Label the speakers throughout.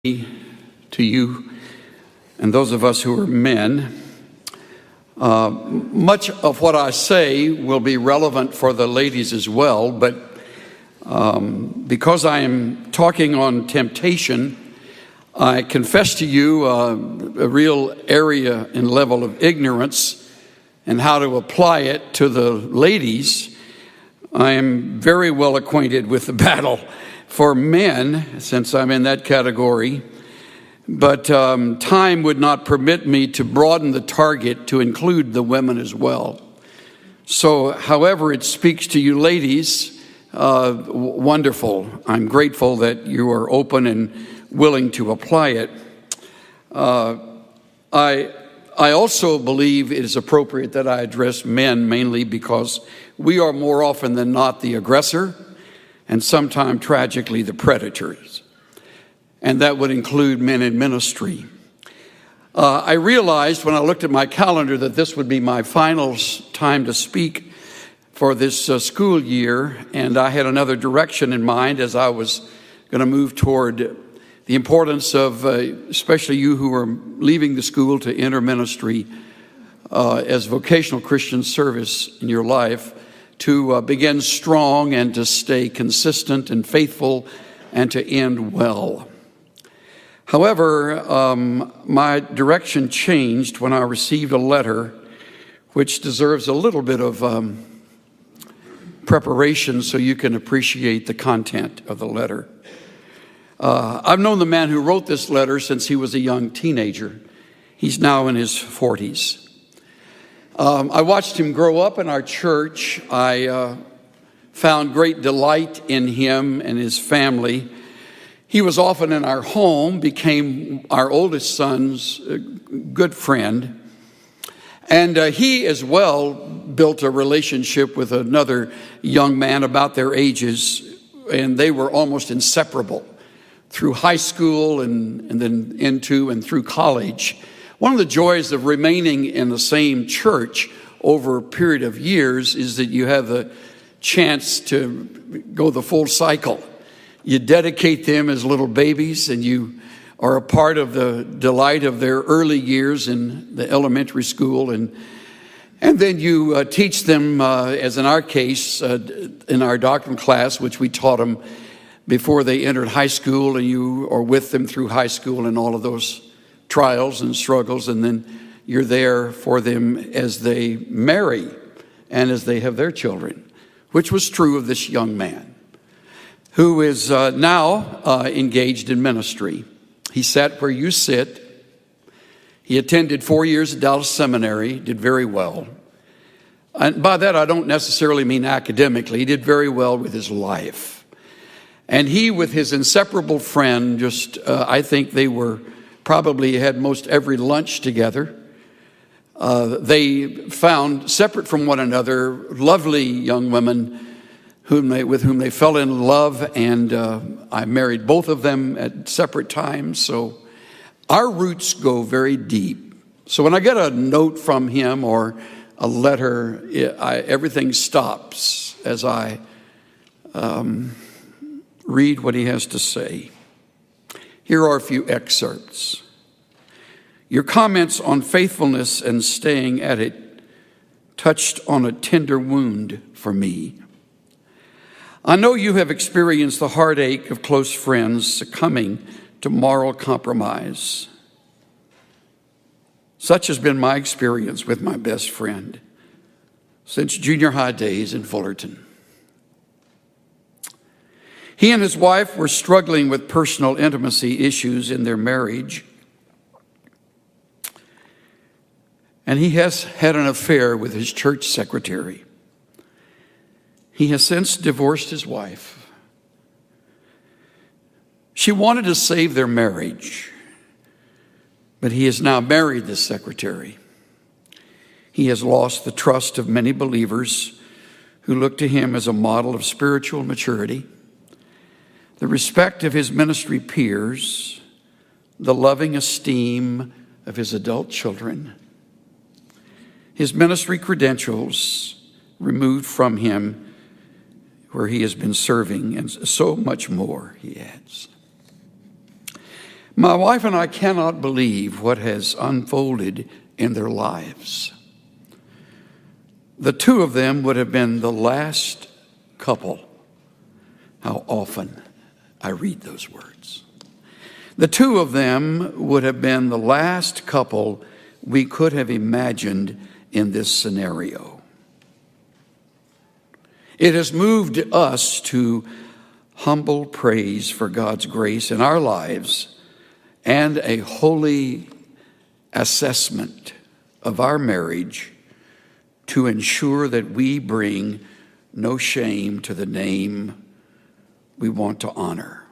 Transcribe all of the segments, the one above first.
Speaker 1: To you and those of us who are men, much of what I say will be relevant for the ladies as well, but because I am talking on temptation, I confess to you a real area and level of ignorance and how to apply it to the ladies. I am very well acquainted with the battle for men, since I'm in that category, but time would not permit me to broaden the target to include the women as well. So, however it speaks to you ladies, wonderful. I'm grateful that you are open and willing to apply it. I also believe it is appropriate that I address men mainly because we are more often than not the aggressor, and sometimes tragically the predators. And that would include men in ministry. I realized when I looked at my calendar that this would be my final time to speak for this school year, and I had another direction in mind as I was going to move toward the importance of, especially you who are leaving the school to enter ministry as vocational Christian service in your life, to begin strong and to stay consistent and faithful and to end well. However, my direction changed when I received a letter which deserves a little bit of preparation so you can appreciate the content of the letter. I've known the man who wrote this letter since he was a young teenager. He's now in his 40s. I watched him grow up in our church. I found great delight in him and his family. He was often in our home, became our oldest son's good friend. And he as well built a relationship with another young man about their ages, and they were almost inseparable through high school and then into and through college. One of the joys of remaining in the same church over a period of years is that you have the chance to go the full cycle. You dedicate them as little babies, and you are a part of the delight of their early years in the elementary school, and then you teach them, as in our case, in our doctrine class, which we taught them before they entered high school, and you are with them through high school and all of those trials and struggles, and then you're there for them as they marry and as they have their children, which was true of this young man who is now engaged in ministry. He sat where you sit. He attended 4 years at Dallas Seminary, did very well. And by that, I don't necessarily mean academically. He did very well with his life. And he, with his inseparable friend, I think they were probably had most every lunch together. They found, separate from one another, lovely young women with whom they fell in love, and I married both of them at separate times. So our roots go very deep. So when I get a note from him or a letter, everything stops as I read what he has to say. Here are a few excerpts. Your comments on faithfulness and staying at it touched on a tender wound for me. I know you have experienced the heartache of close friends succumbing to moral compromise. Such has been my experience with my best friend since junior high days in Fullerton. He and his wife were struggling with personal intimacy issues in their marriage, and he has had an affair with his church secretary. He has since divorced his wife. She wanted to save their marriage, but he has now married this secretary. He has lost the trust of many believers who look to him as a model of spiritual maturity, the respect of his ministry peers, the loving esteem of his adult children, his ministry credentials removed from him where he has been serving, and so much more, he adds. My wife and I cannot believe what has unfolded in their lives. The two of them would have been the last couple. How often I read those words. The two of them would have been the last couple we could have imagined in this scenario. It has moved us to humble praise for God's grace in our lives and a holy assessment of our marriage to ensure that we bring no shame to the name we want to honor.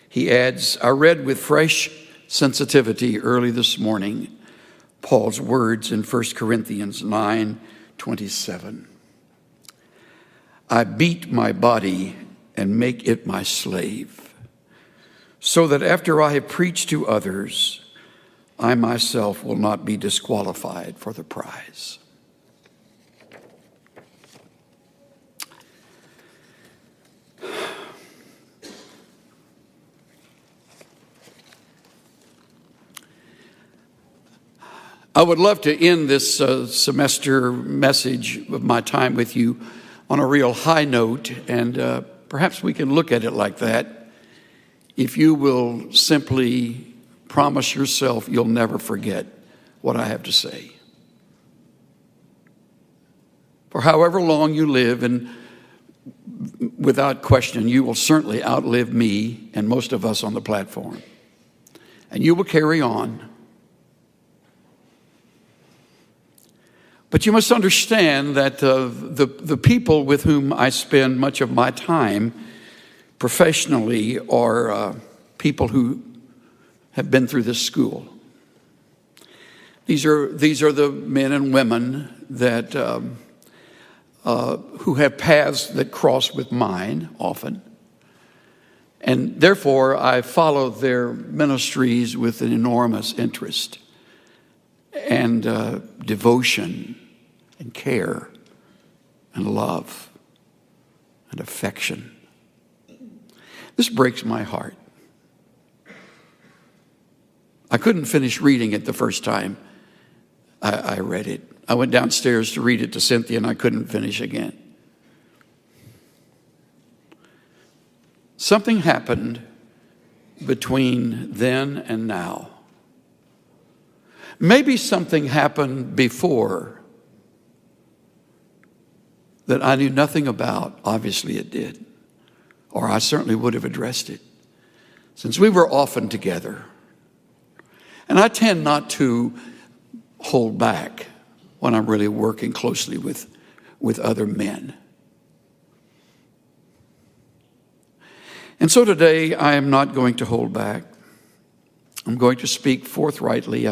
Speaker 1: He adds, I read with fresh sensitivity early this morning Paul's words in 1 Corinthians 9:27. I beat my body and make it my slave, so that after I have preached to others, I myself will not be disqualified for the prize. I would love to end this semester message of my time with you on a real high note, and perhaps we can look at it like that. If you will simply promise yourself you'll never forget what I have to say. For however long you live, and without question, you will certainly outlive me and most of us on the platform. And you will carry on. But you must understand that the people with whom I spend much of my time professionally are people who have been through this school. These are the men and women that who have paths that cross with mine often. And therefore, I follow their ministries with an enormous interest and devotion and care and love and affection. This breaks my heart. I couldn't finish reading it the first time I read it. I went downstairs to read it to Cynthia, and I couldn't finish again. Something happened between then and now. Maybe something happened before that I knew nothing about. Obviously it did, or I certainly would have addressed it, since we were often together. And I tend not to hold back when I'm really working closely with other men. And so today I am not going to hold back. I'm going to speak forthrightly.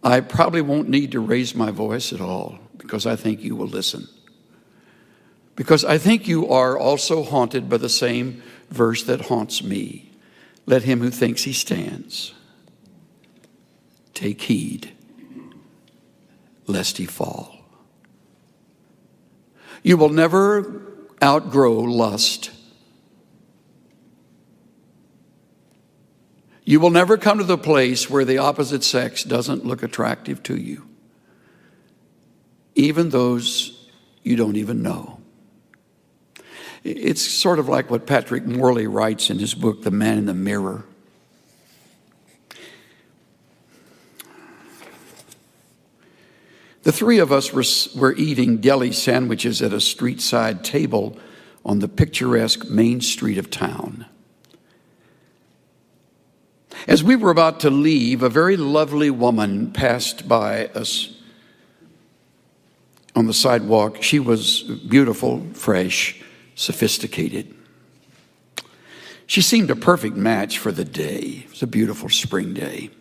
Speaker 1: I probably won't need to raise my voice at all, because I think you will listen. Because I think you are also haunted by the same verse that haunts me. Let him who thinks he stands take heed lest he fall. You will never outgrow lust. You will never come to the place where the opposite sex doesn't look attractive to you, even those you don't even know. It's sort of like what Patrick Morley writes in his book, The Man in the Mirror. The three of us were eating deli sandwiches at a street-side table on the picturesque main street of town. As we were about to leave, a very lovely woman passed by us on the sidewalk. She was beautiful, fresh, sophisticated. She seemed a perfect match for the day. It was a beautiful spring day.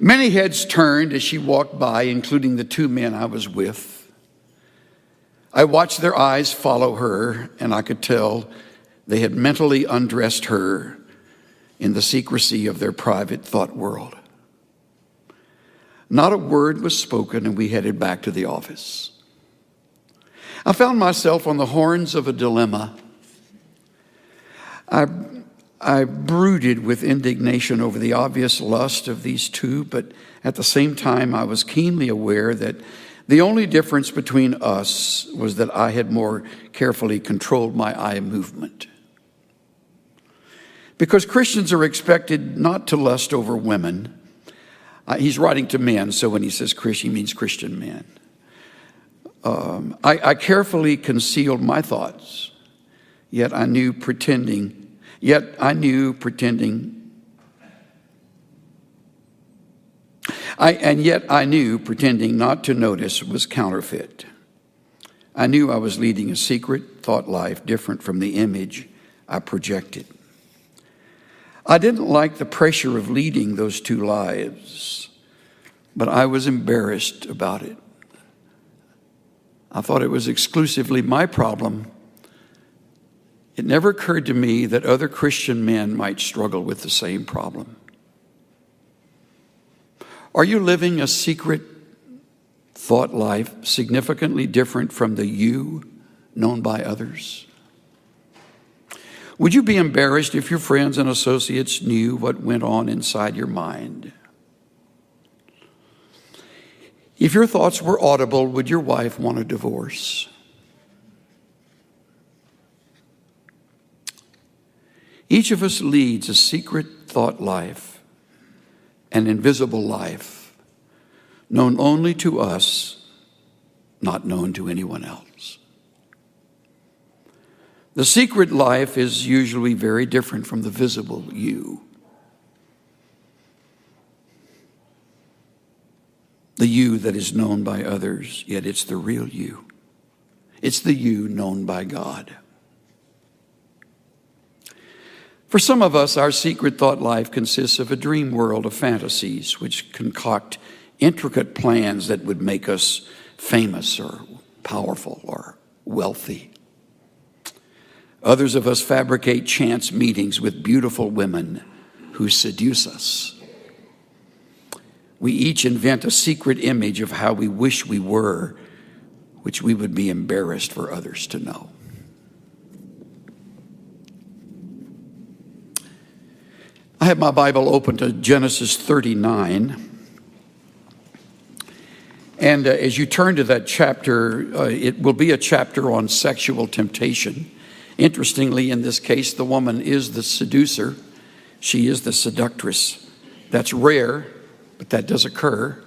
Speaker 1: Many heads turned as she walked by, including the two men I was with. I watched their eyes follow her, and I could tell they had mentally undressed her in the secrecy of their private thought world. Not a word was spoken, and we headed back to the office. I found myself on the horns of a dilemma. I brooded with indignation over the obvious lust of these two, but at the same time, I was keenly aware that the only difference between us was that I had more carefully controlled my eye movement. Because Christians are expected not to lust over women. He's writing to men, so when he says Christian, he means Christian men. I carefully concealed my thoughts, yet I knew pretending not to notice was counterfeit. I knew I was leading a secret thought life different from the image I projected. I didn't like the pressure of leading those two lives, but I was embarrassed about it. I thought it was exclusively my problem. It never occurred to me that other Christian men might struggle with the same problem. Are you living a secret thought life significantly different from the you known by others? Would you be embarrassed if your friends and associates knew what went on inside your mind? If your thoughts were audible, would your wife want a divorce? Each of us leads a secret thought life, an invisible life, known only to us, not known to anyone else. The secret life is usually very different from the visible you. The you that is known by others, yet it's the real you. It's the you known by God. For some of us, our secret thought life consists of a dream world of fantasies which concoct intricate plans that would make us famous or powerful or wealthy. Others of us fabricate chance meetings with beautiful women who seduce us. We each invent a secret image of how we wish we were, which we would be embarrassed for others to know. I have my Bible open to Genesis 39. And as you turn to that chapter, it will be a chapter on sexual temptation. Interestingly, in this case, the woman is the seducer. She is the seductress. That's rare, but that does occur.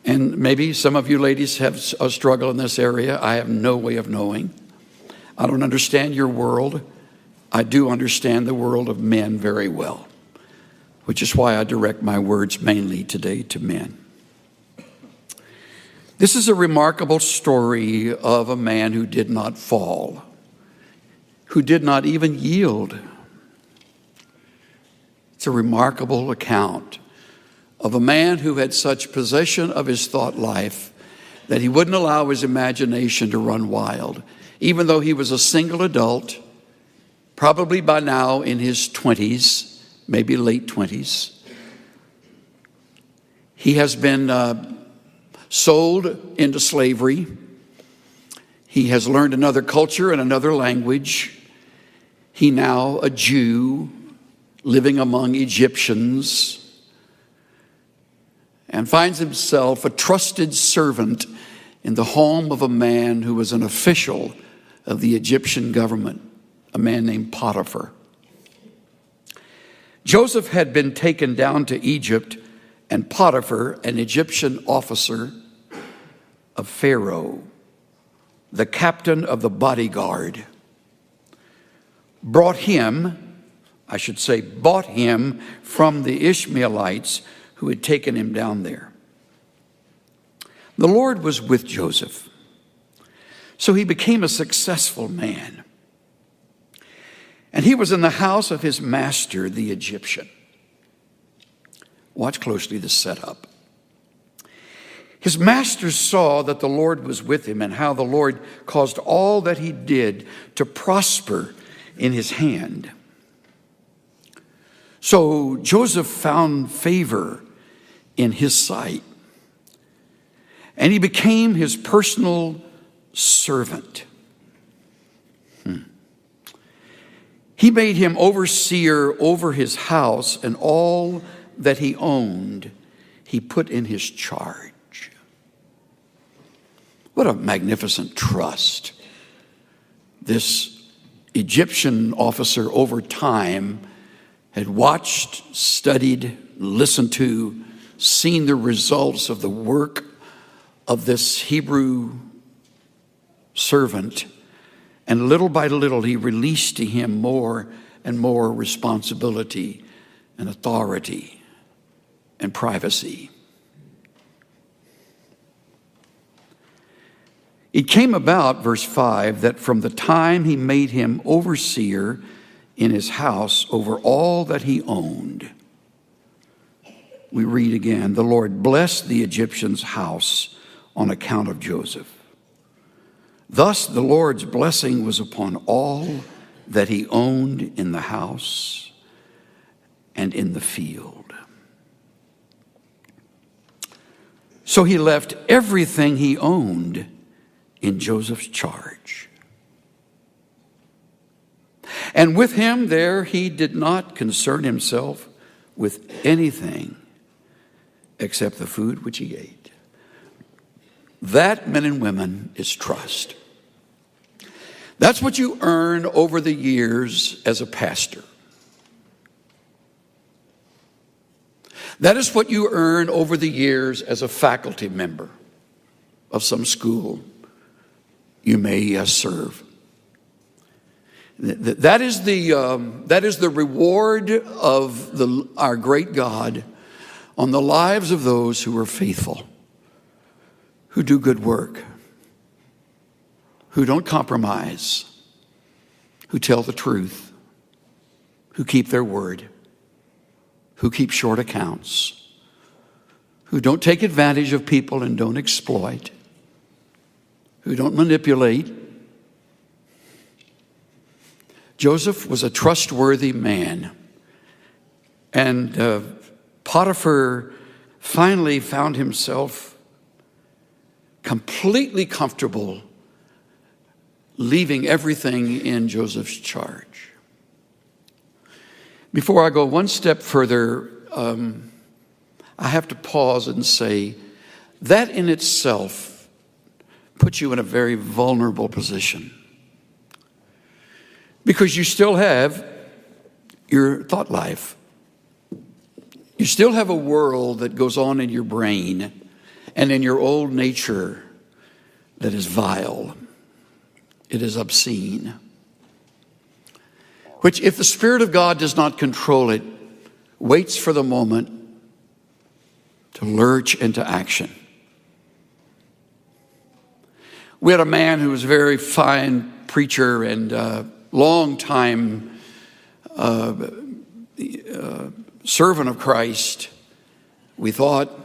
Speaker 1: And maybe some of you ladies have a struggle in this area. I have no way of knowing. I don't understand your world. I do understand the world of men very well, which is why I direct my words mainly today to men. This is a remarkable story of a man who did not fall, who did not even yield. It's a remarkable account of a man who had such possession of his thought life that he wouldn't allow his imagination to run wild, even though he was a single adult, probably by now in his 20s, maybe late 20s. He has been sold into slavery. He has learned another culture and another language. He now a Jew living among Egyptians, and finds himself a trusted servant in the home of a man who was an official of the Egyptian government, a man named Potiphar. Joseph had been taken down to Egypt, and Potiphar, an Egyptian officer of Pharaoh, the captain of the bodyguard, bought him from the Ishmaelites who had taken him down there. The Lord was with Joseph, so he became a successful man. And he was in the house of his master, the Egyptian. Watch closely the setup. His master saw that the Lord was with him and how the Lord caused all that he did to prosper in his hand. So Joseph found favor in his sight, and he became his personal servant. He made him overseer over his house, and all that he owned he put in his charge. What a magnificent trust. This Egyptian officer over time had watched, studied, listened to, seen the results of the work of this Hebrew servant, and little by little he released to him more and more responsibility and authority and privacy. It came about, verse 5, that from the time he made him overseer in his house over all that he owned, we read again, the Lord blessed the Egyptian's house on account of Joseph. Thus the Lord's blessing was upon all that he owned in the house and in the field. So he left everything he owned in Joseph's charge. And with him there he did not concern himself with anything except the food which he ate. That, men and women, is trust. That's what you earn over the years as a pastor. That is what you earn over the years as a faculty member of some school you may serve. That is the reward of our great God on the lives of those who are faithful, who do good work, who don't compromise, who tell the truth, who keep their word, who keep short accounts, who don't take advantage of people and don't exploit, who don't manipulate. Joseph was a trustworthy man, and Potiphar finally found himself completely comfortable leaving everything in Joseph's charge. Before I go one step further, I have to pause and say that in itself puts you in a very vulnerable position, because you still have your thought life. You still have a world that goes on in your brain and in your old nature that is vile. It is obscene, which, if the Spirit of God does not control it, waits for the moment to lurch into action. We had a man who was a very fine preacher and long-time servant of Christ, we thought,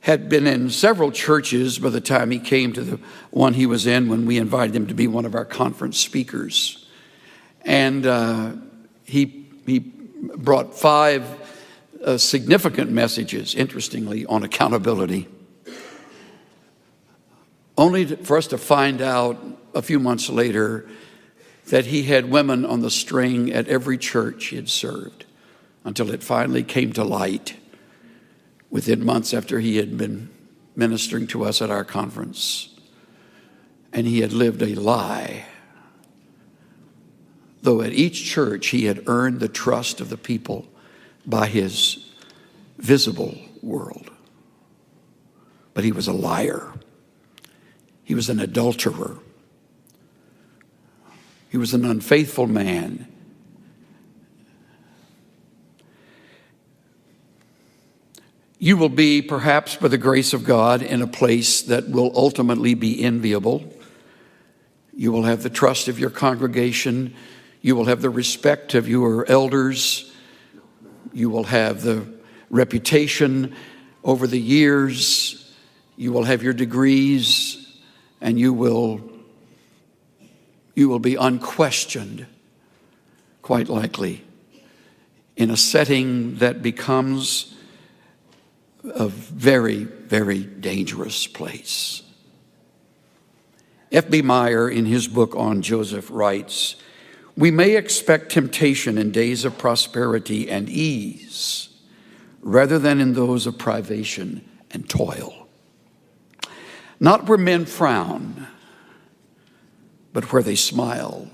Speaker 1: had been in several churches by the time he came to the one he was in when we invited him to be one of our conference speakers. And he brought 5 significant messages, interestingly, on accountability, only for us to find out a few months later that he had women on the string at every church he had served, until it finally came to light within months after he had been ministering to us at our conference. And he had lived a lie. Though at each church he had earned the trust of the people by his visible world. But he was a liar. He was an adulterer. He was an unfaithful man. You will be, perhaps by the grace of God, in a place that will ultimately be enviable. You will have the trust of your congregation. You will have the respect of your elders. You will have the reputation over the years. You will have your degrees, and you will be unquestioned, quite likely, in a setting that becomes a very, very dangerous place. F.B. Meyer, in his book on Joseph, writes, We may expect temptation in days of prosperity and ease rather than in those of privation and toil. Not where men frown, but where they smile,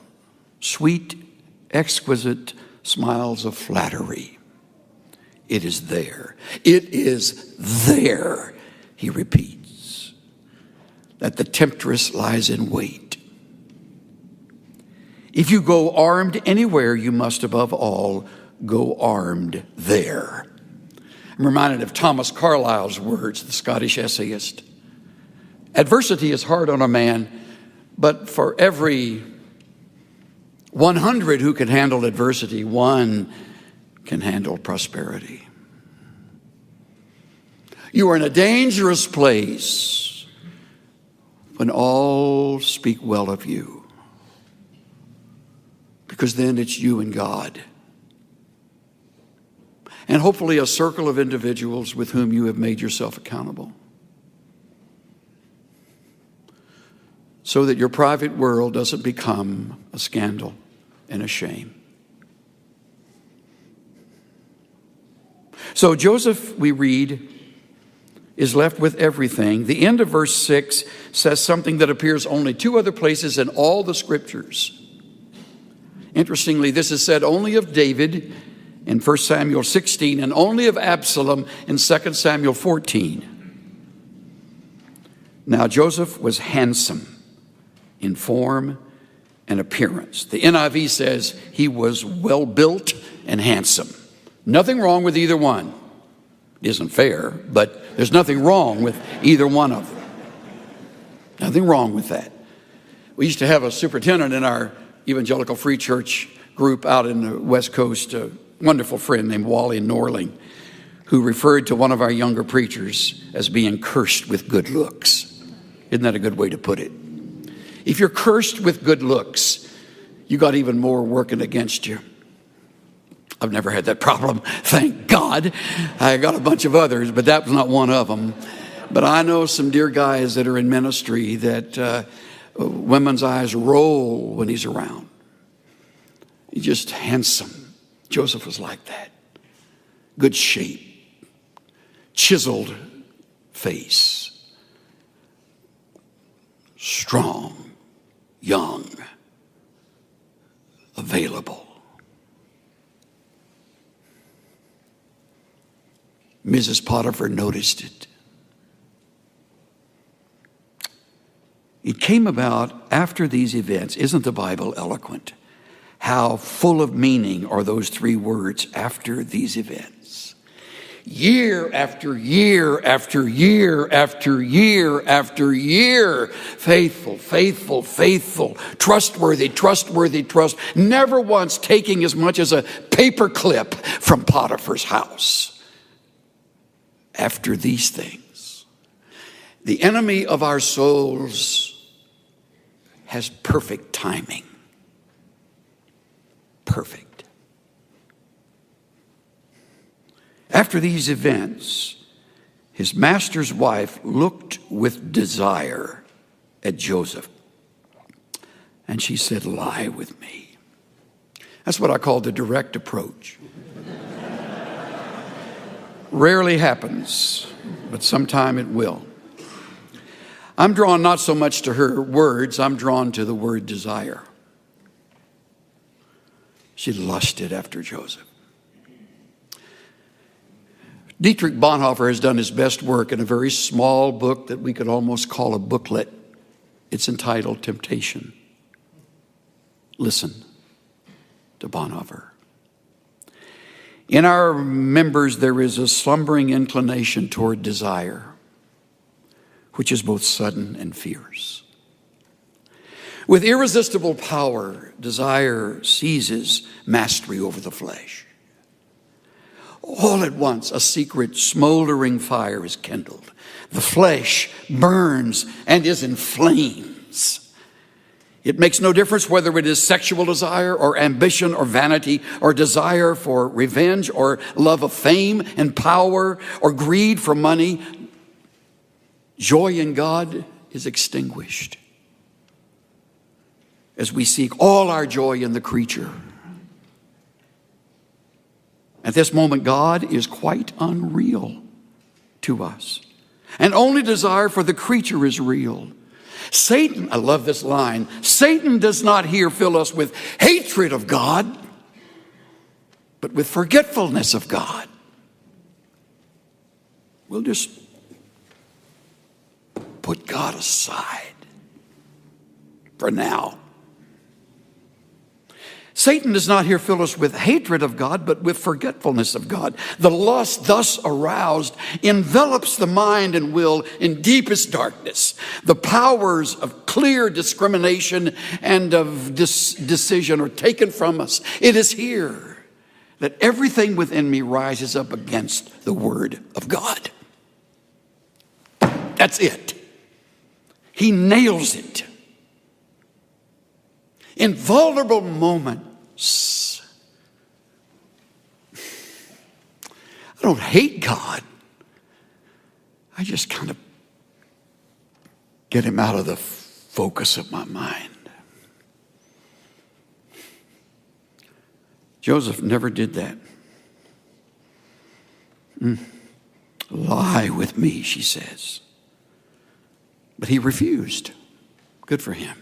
Speaker 1: sweet, exquisite smiles of flattery. It is there. It is there, he repeats, that the temptress lies in wait. If you go armed anywhere, you must above all go armed there. I'm reminded of Thomas Carlyle's words, the Scottish essayist. Adversity is hard on a man, but for every 100 who can handle adversity, one can handle prosperity. You are in a dangerous place when all speak well of you, because then it's you and God. And hopefully a circle of individuals with whom you have made yourself accountable, so that your private world doesn't become a scandal and a shame. So Joseph, we read, is left with everything. The end of verse 6 says something that appears only 2 other places in all the scriptures. Interestingly, this is said only of David in 1 Samuel 16 and only of Absalom in 2 Samuel 14. Now Joseph was handsome in form and appearance. The NIV says he was well built and handsome. Nothing wrong with either one. It isn't fair, but there's nothing wrong with either one of them. Nothing wrong with that. We used to have a superintendent in our Evangelical Free Church group out in the West Coast, a wonderful friend named Wally Norling, who referred to one of our younger preachers as being cursed with good looks. Isn't that a good way to put it? If you're cursed with good looks, you got even more working against you. I've never had that problem, thank God. I got a bunch of others, but that was not one of them. But I know some dear guys that are in ministry that women's eyes roll when he's around. He's just handsome. Joseph was like that. Good shape, chiseled face, strong, young, available. Mrs. Potiphar noticed it. It came about after these events. Isn't the Bible eloquent? How full of meaning are those 3 words, after these events. Year after year after year after year after year. Faithful, faithful, faithful. Trustworthy, trustworthy, trust. Never once taking as much as a paper clip from Potiphar's house. After these things, the enemy of our souls has perfect timing. Perfect. After these events, his master's wife looked with desire at Joseph. And she said, "Lie with me." That's what I call the direct approach. Rarely happens, but sometime it will. I'm drawn not so much to her words, I'm drawn to the word desire. She lusted after Joseph. Dietrich Bonhoeffer has done his best work in a very small book that we could almost call a booklet. It's entitled Temptation. Listen to Bonhoeffer. In our members, there is a slumbering inclination toward desire, which is both sudden and fierce. With irresistible power, desire seizes mastery over the flesh. All at once, a secret smoldering fire is kindled. The flesh burns and is in flames. It makes no difference whether it is sexual desire or ambition or vanity or desire for revenge or love of fame and power or greed for money. Joy in God is extinguished. as we seek all our joy in the creature. At this moment, God is quite unreal to us. And only desire for the creature is real. Satan, I love this line, Satan does not here fill us with hatred of God, but with forgetfulness of God. We'll just put God aside for now. Satan does not here fill us with hatred of God, but with forgetfulness of God. The lust thus aroused envelops the mind and will in deepest darkness. The powers of clear discrimination and of decision are taken from us. It is here that everything within me rises up against the word of God. That's it. He nails it. In vulnerable moments, I don't hate God. I just kind of get him out of the focus of my mind. Joseph never did that. Lie with me, she says. But he refused. Good for him.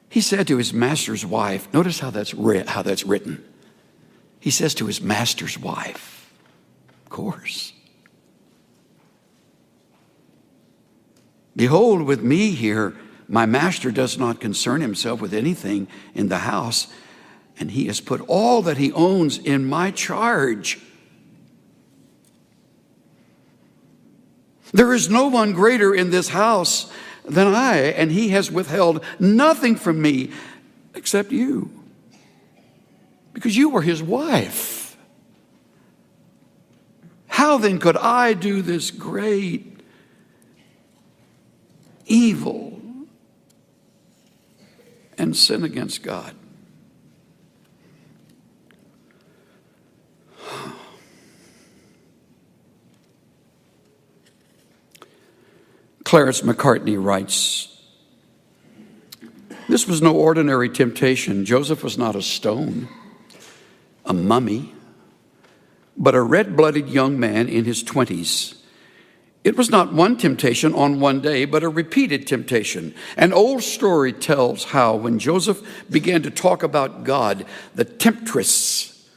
Speaker 1: He said to his master's wife, notice how that's written. He says to his master's wife, of course. Behold, with me here, my master does not concern himself with anything in the house, and he has put all that he owns in my charge. There is no one greater in this house than I, and he has withheld nothing from me except you, because you were his wife. How then could I do this great evil and sin against God? Clarence McCartney writes, this was no ordinary temptation. Joseph was not a stone, a mummy, but a red-blooded young man in his 20s. It was not one temptation on one day, but a repeated temptation. An old story tells how when Joseph began to talk about God, the temptress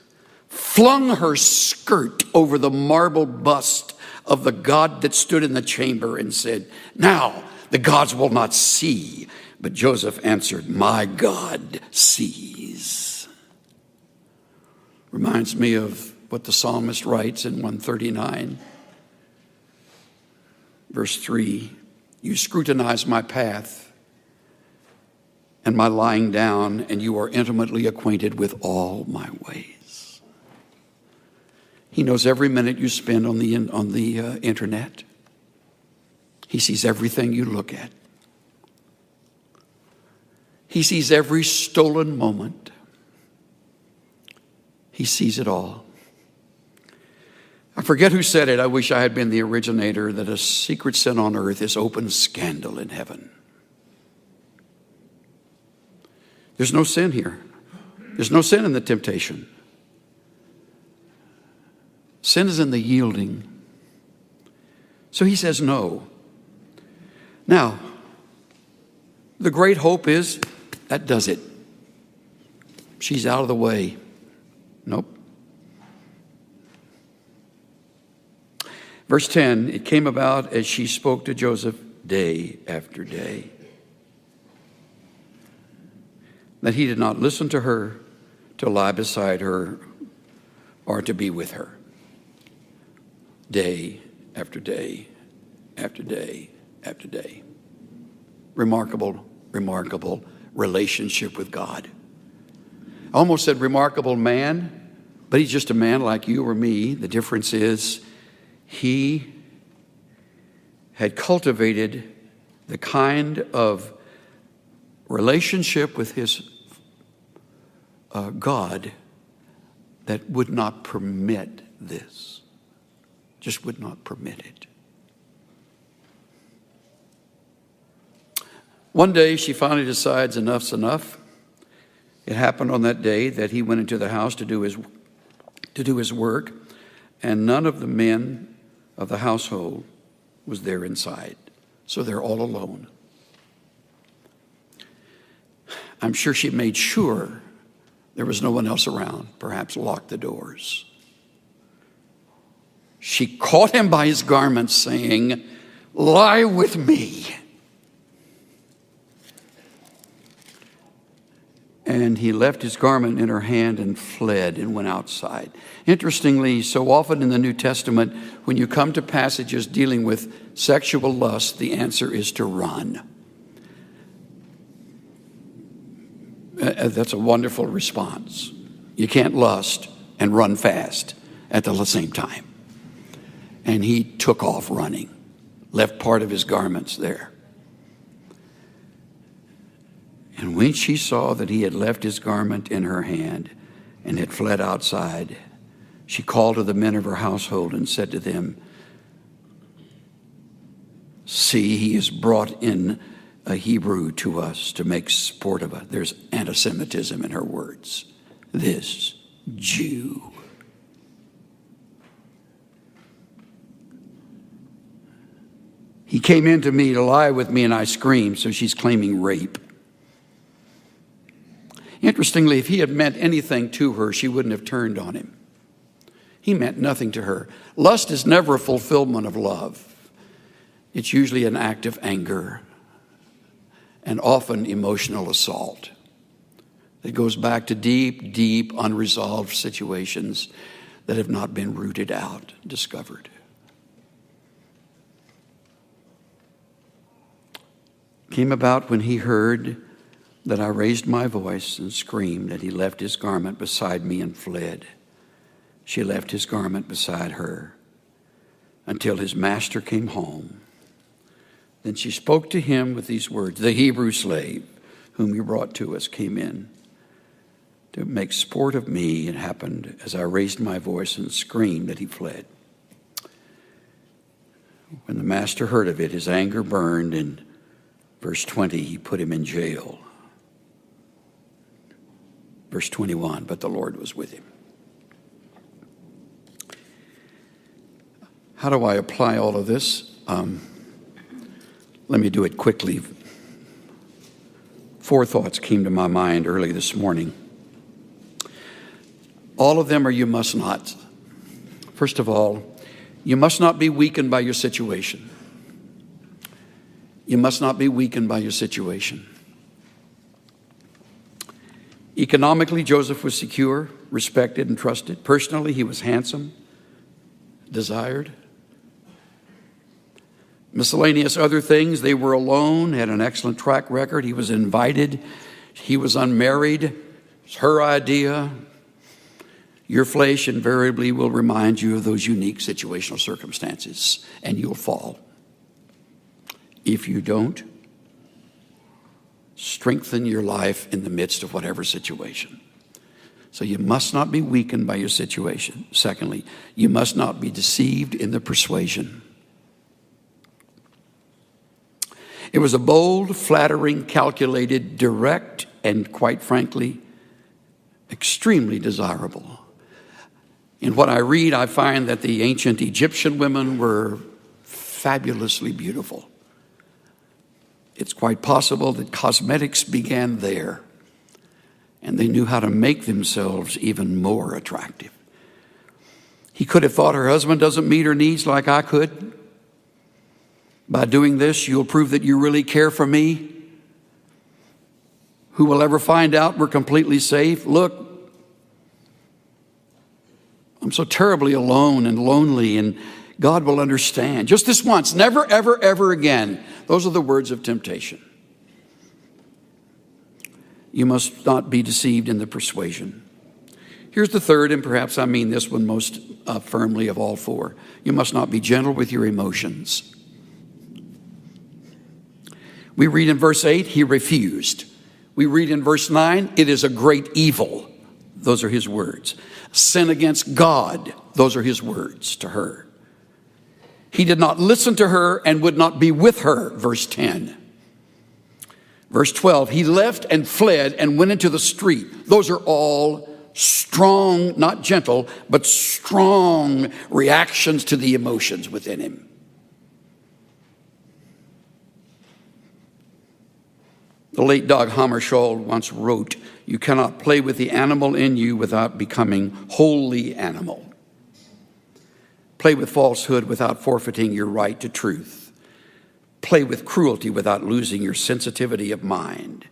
Speaker 1: flung her skirt over the marble bust of the God that stood in the chamber and said, now the gods will not see. But Joseph answered, my God sees. Reminds me of what the psalmist writes in 139, verse 3. You scrutinize my path and my lying down, and you are intimately acquainted with all my ways. He knows every minute you spend on the internet. He sees everything you look at. He sees every stolen moment. He sees it all. I forget who said it. I wish I had been the originator, that a secret sin on earth is open scandal in heaven. There's no sin here. There's no sin in the temptation. Sin is in the yielding. So he says no. Now, the great hope is that does it. She's out of the way. Nope. Verse 10, it came about as she spoke to Joseph day after day, that he did not listen to her, to lie beside her, or to be with her. Day after day after day after day. Remarkable, remarkable relationship with God. I almost said remarkable man, but he's just a man like you or me. The difference is he had cultivated the kind of relationship with his God that would not permit this. Just would not permit it. One day she finally decides enough's enough. It happened on that day that he went into the house to do his work, and none of the men of the household was there inside. So they're all alone. I'm sure she made sure there was no one else around, perhaps locked the doors. She caught him by his garments, saying, "Lie with me." And he left his garment in her hand and fled and went outside. Interestingly, so often in the New Testament, when you come to passages dealing with sexual lust, the answer is to run. That's a wonderful response. You can't lust and run fast at the same time. And he took off running, left part of his garments there. And when she saw that he had left his garment in her hand and had fled outside, she called to the men of her household and said to them, "See, he has brought in a Hebrew to us to make sport of us." There's anti-Semitism in her words. This Jew. He came in to me to lie with me and I screamed, so she's claiming rape. Interestingly, if he had meant anything to her, she wouldn't have turned on him. He meant nothing to her. Lust is never a fulfillment of love. It's usually an act of anger and often emotional assault. It goes back to deep, deep, unresolved situations that have not been rooted out, discovered. Came about when he heard that I raised my voice and screamed, that he left his garment beside me and fled. She left his garment beside her until his master came home. Then she spoke to him with these words, "The Hebrew slave whom you brought to us came in to make sport of me. It happened as I raised my voice and screamed that he fled." When the master heard of it, his anger burned. In verse 20, he put him in jail. Verse 21, but the Lord was with him. How do I apply all of this? Let me do it quickly. 4 thoughts came to my mind early this morning. All of them are you must not. First of all, you must not be weakened by your situation. You must not be weakened by your situation. Economically, Joseph was secure, respected, and trusted. Personally, he was handsome, desired. Miscellaneous other things, they were alone, had an excellent track record. He was invited. He was unmarried. It's her idea. Your flesh invariably will remind you of those unique situational circumstances, and you'll fall. If you don't, strengthen your life in the midst of whatever situation. So you must not be weakened by your situation. Secondly, you must not be deceived in the persuasion. It was a bold, flattering, calculated, direct, and quite frankly, extremely desirable. In what I read, I find that the ancient Egyptian women were fabulously beautiful. It's quite possible that cosmetics began there, and they knew how to make themselves even more attractive. He could have thought, her husband doesn't meet her needs like I could. By doing this, you'll prove that you really care for me. Who will ever find out we're completely safe? Look, I'm so terribly alone and lonely, and God will understand. Just this once, never, ever, ever again. Those are the words of temptation. You must not be deceived in the persuasion. Here's the third, and perhaps I mean this one most firmly of all 4. You must not be gentle with your emotions. We read in verse 8, he refused. We read in verse 9, it is a great evil. Those are his words. Sin against God. Those are his words to her. He did not listen to her and would not be with her. Verse 10. Verse 12, he left and fled and went into the street. Those are all strong, not gentle, but strong reactions to the emotions within him. The late Dag Hammarskjöld once wrote, "You cannot play with the animal in you without becoming wholly animal. Play with falsehood without forfeiting your right to truth. Play with cruelty without losing your sensitivity of mind.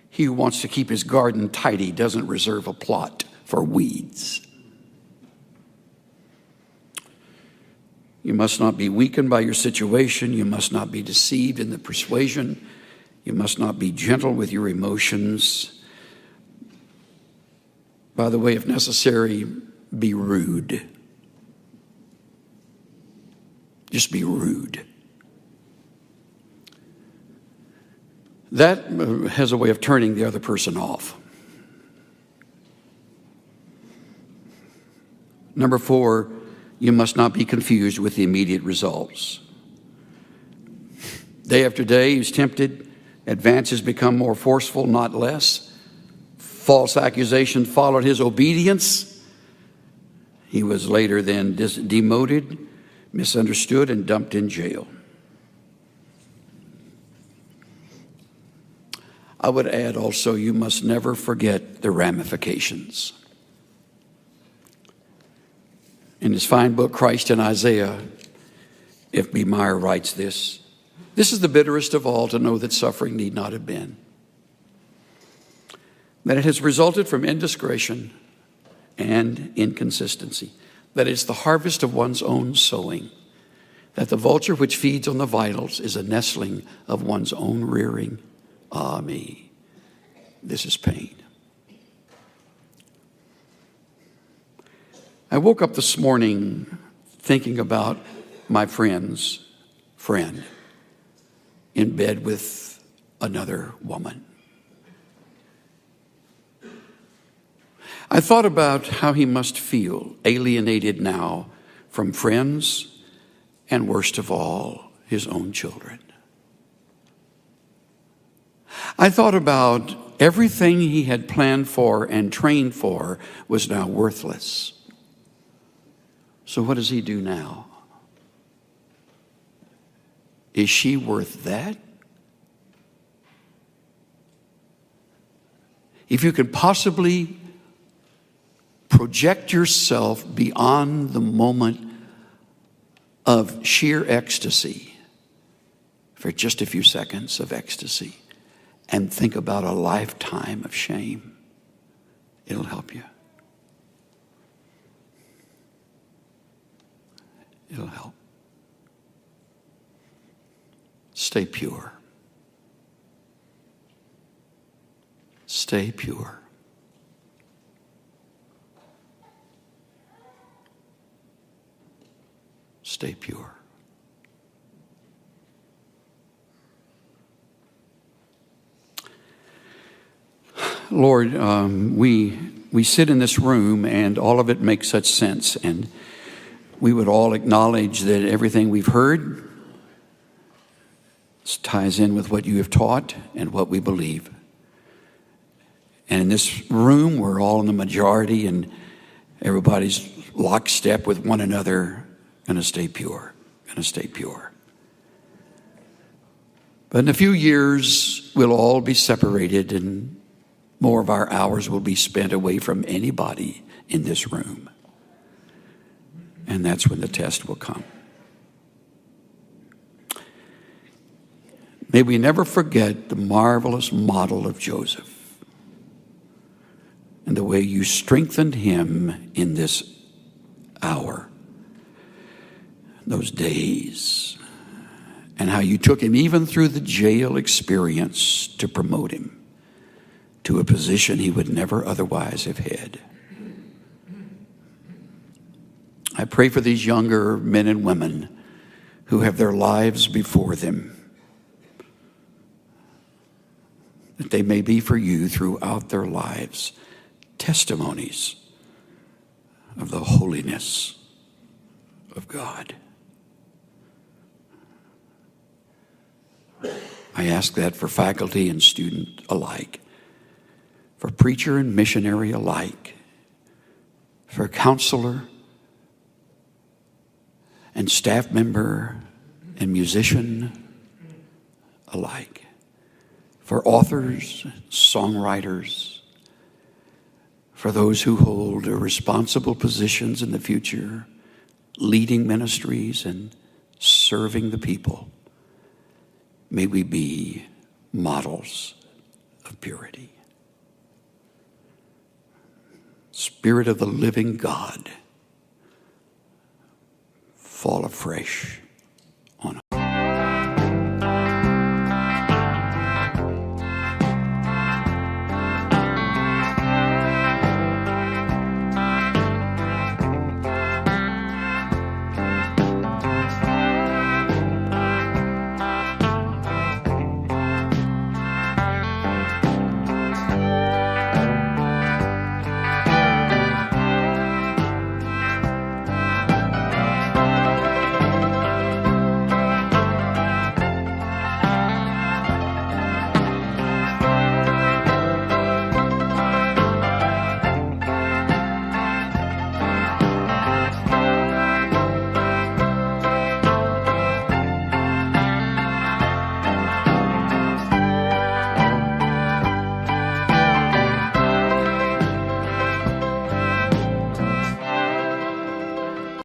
Speaker 1: He who wants to keep his garden tidy doesn't reserve a plot for weeds." You must not be weakened by your situation. You must not be deceived in the persuasion. You must not be gentle with your emotions. By the way, if necessary, be rude. Just be rude. That has a way of turning the other person off. Number 4, you must not be confused with the immediate results. Day after day, he's tempted. Advances become more forceful, not less. False accusation followed his obedience. He was later then demoted, misunderstood, and dumped in jail. I would add also, you must never forget the ramifications. In his fine book, Christ in Isaiah, F. B. Meyer writes this: "This is the bitterest of all, to know that suffering need not have been, that it has resulted from indiscretion and inconsistency, that it's the harvest of one's own sowing, that the vulture which feeds on the vitals is a nestling of one's own rearing. Ah, me, this is pain." I woke up this morning thinking about my friend's friend in bed with another woman. I thought about how he must feel, alienated now from friends and, worst of all, his own children. I thought about everything he had planned for and trained for was now worthless. So what does he do now? Is she worth that? If you could possibly project yourself beyond the moment of sheer ecstasy, for just a few seconds of ecstasy, and think about a lifetime of shame, it'll help you. It'll help. Stay pure. Stay pure. Stay pure. Lord, we sit in this room and all of it makes such sense, and we would all acknowledge that everything we've heard ties in with what you have taught and what we believe. And in this room, we're all in the majority, and everybody's lockstep with one another, going to stay pure, going to stay pure. But in a few years, we'll all be separated, and more of our hours will be spent away from anybody in this room. And that's when the test will come. May we never forget the marvelous model of Joseph and the way you strengthened him in this hour, those days, and how you took him even through the jail experience to promote him to a position he would never otherwise have had. I pray for these younger men and women who have their lives before them, that they may be for you throughout their lives testimonies of the holiness of God. I ask that for faculty and student alike, for preacher and missionary alike, for counselor and staff member and musician alike, for authors, songwriters, for those who hold responsible positions in the future, leading ministries and serving the people. May we be models of purity. Spirit of the living God, fall afresh